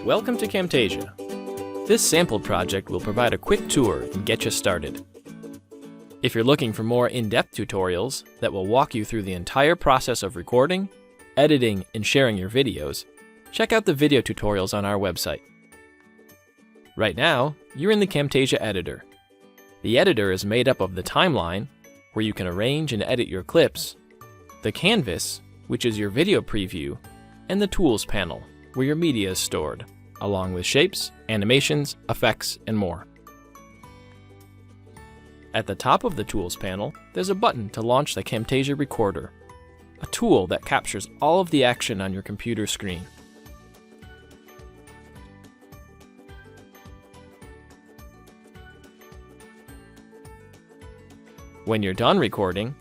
Welcome to Camtasia. This sample project will provide a quick tour and get you started. If you're looking for more in-depth tutorials that will walk you through the entire process of recording, editing, and sharing your videos, check out the video tutorials on our website. Right now, you're in the Camtasia editor. The editor is made up of the timeline, where you can arrange and edit your clips, the canvas, which is your video preview, and the tools panel, where your media is stored, along with shapes, animations, effects, and more. At the top of the tools panel, there's a button to launch the Camtasia Recorder, a tool that captures all of the action on your computer screen. When you're done recording,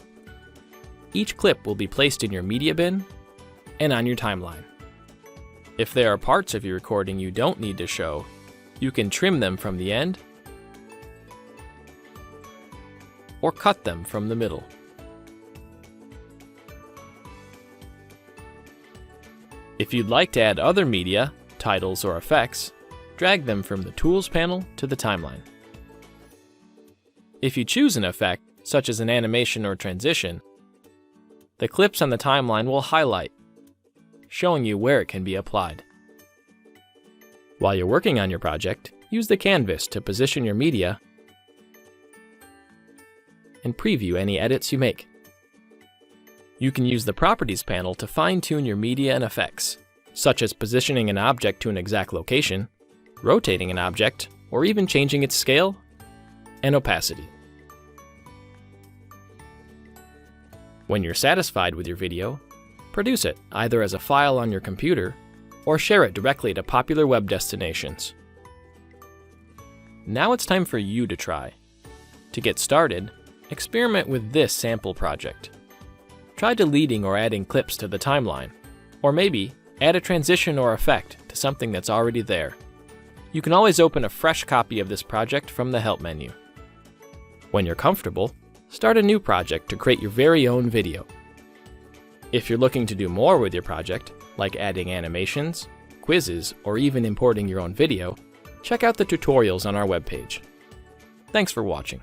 each clip will be placed in your media bin and on your timeline. If there are parts of your recording you don't need to show, you can trim them from the end or cut them from the middle. If you'd like to add other media, titles, or effects, drag them from the Tools panel to the timeline. If you choose an effect, such as an animation or transition, the clips on the timeline will highlight, showing you where it can be applied. While you're working on your project, use the canvas to position your media and preview any edits you make. You can use the Properties panel to fine-tune your media and effects, such as positioning an object to an exact location, rotating an object, or even changing its scale and opacity. When you're satisfied with your video, produce it either as a file on your computer or share it directly to popular web destinations. Now it's time for you to try. To get started, experiment with this sample project. Try deleting or adding clips to the timeline, or maybe add a transition or effect to something that's already there. You can always open a fresh copy of this project from the Help menu. When you're comfortable, start a new project to create your very own video. If you're looking to do more with your project, like adding animations, quizzes, or even importing your own video, check out the tutorials on our webpage. Thanks for watching.